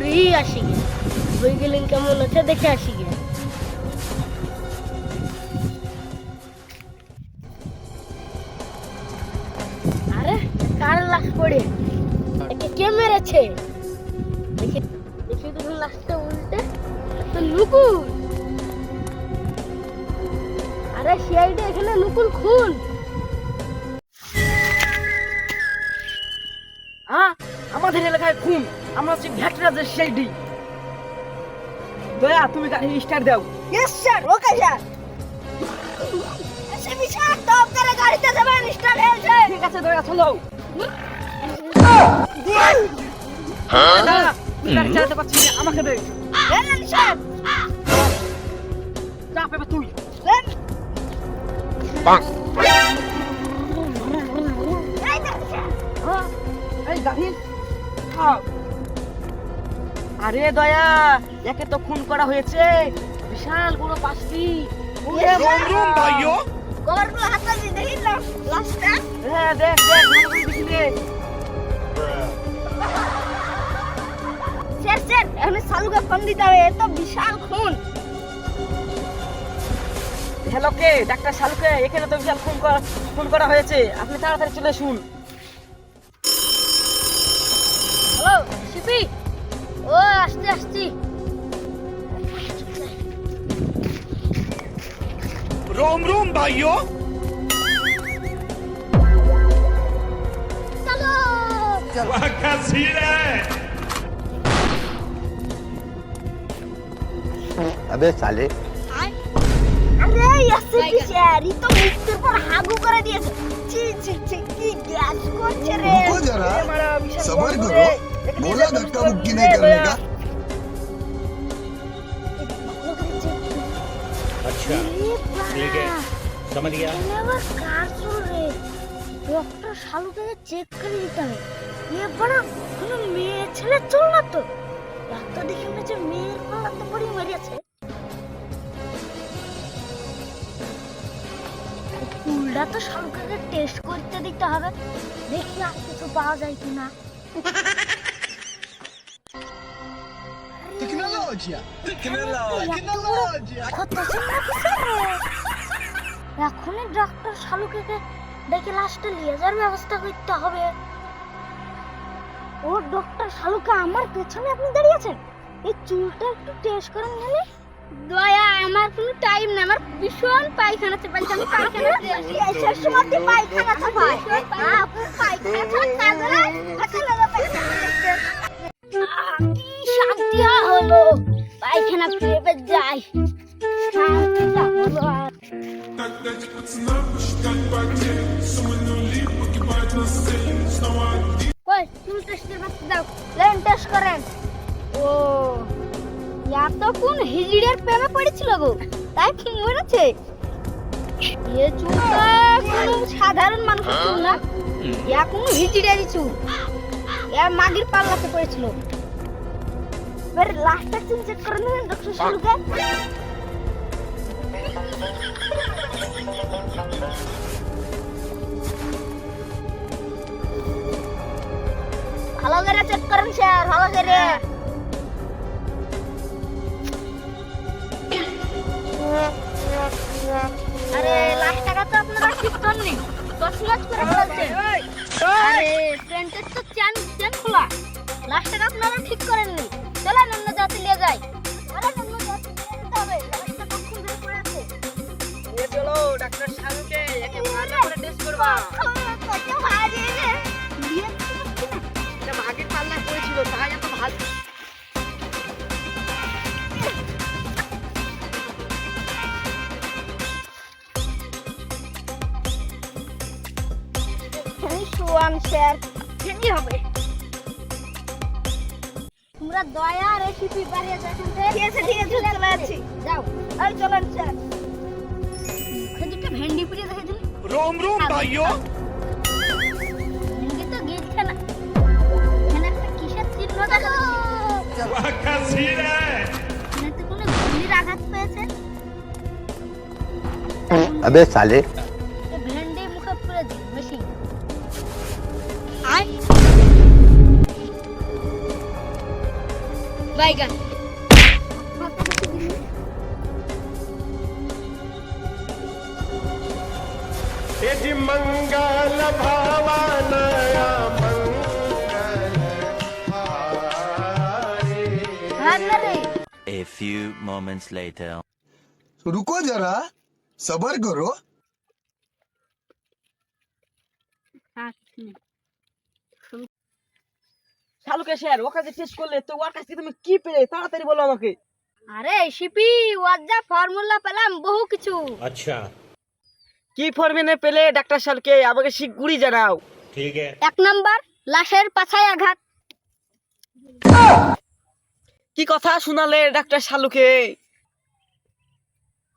করেই আসি গে। বই গেলেন কেমন আছে দেখে আসি গে। আরে কার লাশ পড়ে একে কে মেরেছে? দেখে দেখে দেখুন লাশটা উল্টে একটা নুকুল। আরে সিআইডি এখানে নুকুল খুন। হ্যাঁ, আমাদের এলাকায় খুন। আমরা হচ্ছে ভ্যাটরাজের সিআইডি। দয়া তুমি গাড়ি স্টার্ট দাও। यस सर ओके सर ऐसे विचार तो करे गाड़ी से जबान स्टार्ट है से ঠিক আছে দয়া চলো। দাঁড়া, তুই গাড়ি চালাতে পারছিস না, আমাকে দে। लेन सर চাপ এবার তুই। लेन হ্যাঁ, এই গাড়ি থাম। আরে দয়া, একে তো খুন করা হয়েছে, বিশাল বড় পাঁচটি। कवर को हाथ से नहीं ला लास्ट टाइम হ্যাঁ দেখ দেখ ভালো করে দেখি রে। सर सर हमें सालू का फोन दीता है तो विशाल खून হ্যালো কে? ডাক্তার শালুকে। এখানে তো বিশাল খুন করা হয়েছে, আপনি তাড়াতাড়ি চলে আসুন। हेलो शिपी ओ आस्ते आस्ते रोम रोम भाइयों। चलो वाह क्या सीन है। अबे साले अरे ऐसे की शहरी तो मिस्टर पर हागू कर दिए ची ची ची की गैस को चरे रुको जरा, सबर करो। बोला धक्का मुक्की नहीं करने का। अच्छा ठीक है, समझ गया। कार चल रहे डॉक्टर शालू के चेक कर देता है ये बड़ा কোনো মেয়ে ছেলে চল না তো ডাক্তার দেখে মনে হচ্ছে মেয়ের পালা তো বড়ি মারিয়াছে পুলটা তো শালুকে টেস্ট করতে দিতে হবে দেখি আর কিছু পাওয়া যায় কিনা टेक्नोलॉजी टेक्नोलॉजी কত সুন্দর কিছু এখনই ডক্টর শালুকে ডেকে লাশটা নিয়ে যাওয়ার ব্যবস্থা করতে হবে ও ডক্টর শালুকে আমার পেছনে আপনি দাঁড়িয়ে আছেন এই চুলটা একটু টেস্ট করেন নিলে দয়া আমার কোনো টাইম না আমার ভীষণ পায়খানা চাপাইছে আমি পায়খানা এসব সময় পায়খানা চাপাই আপনি পায়খানা চাপাই হাতে লাগা পায়খানা কি শান্তি হলো পায়খানা ফিরে যাই শান্তিটা হলো আর কই চুল টেস্টের বাচ্চা দাও লেন টেস্ট করেন ও ইয়া তো কোন হিজড়ের প্রেমে পড়েছিল গো তাই কি মরেছে এ চুলটা কোনো সাধারণ মানুষের চুল না ইয়া কোন হিজড়েরই চুল ইয়া মাগির পাল্লাতে পড়েছিল এবার লাস্টটা চেক করে নেন ডক্টর শালুকে ভালো করে চেক করেন স্যার ভালো করে আরে লাস্ট টাকা তো আপনারা ঠিক করেননি 10 লাখ করে বলছেন আরে প্রিন্টের তো চেন খোলা লাস্ট টাকা আপনারা ঠিক করেননি চলেন অন্য জাতি নিয়ে যাই আরে অন্য জাতি নিয়ে যেতে হবে লাস্টটা কখন বের করে আছে নিয়ে চলো ডাক্তার শালুকে, একে ভালো করে টেস্ট করবা। কত ভারী রে দিয়ে এটা মাগির পাল্লায় পড়েছিল তাই এত ভালো। সোয়ান স্যার কি হবে তোমরা দয়া রেসিপি বানিয়ে দেখেন ঠিক আছে চলে যাচ্ছি যাও এই চলেন স্যার দুটো ভেন্ডি পুড়িয়ে দেখেছেন रोम रोम भाइयों। ভেন্ডি তো গিলছে না এখানে একটা কিসের চিহ্ন দেখা যাচ্ছে वाह क्या सीन है। এখানে তো কোনো গুলির আঘাত পেয়েছে अबे साले ভেন্ডি মুখে পুড়ে দিই বেশি আয় বাইগান A few moments later. रुको जरा सबर करो শালুকে স্যার ওর কাছে টেস্ট করলে তো ওর কাছে তুমি কি পেলে তাড়াতাড়ি বলো আমাকে। আরে শিপি ওর যা ফর্মুলা পেলাম বহু কিছু। अच्छा কি ফর্মেনে পেলে ডাক্তার শালুকে আমাকে শিগগিরই জানাও। ठीक है। 1 নাম্বার লাশের পাছায় আঘাত। কি কথা শোনালে ডাক্তার শালুকে?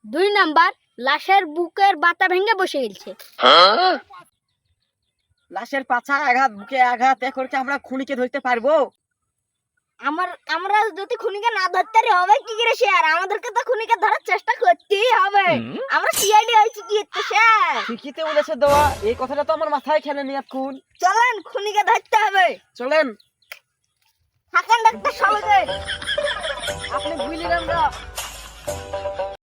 2 নাম্বার লাশের বুকের বাতা ভেঙে বসে গেছে। লাশের পাছা আঘাত বুকে আঘাত এখন কি আমরা খুনিকে ধরতে পারবো? আমরা যদি খুনিকে না ধরতে পারি হবে কি করে স্যার? আমাদেরকে তো খুনিকে ধরার চেষ্টা করতেই হবে। আমরা সিআইডি হইছি কি তো স্যার? ঠিকই তো বলেছে দেওয়া, এই কথাটা তো আমার মাথায় খেলেনি এখন। চলেন খুনিকে ধরতে হবে। চলেন। থাকেন ডাক্তার সালুকে। আপনি ভুলিলেন না।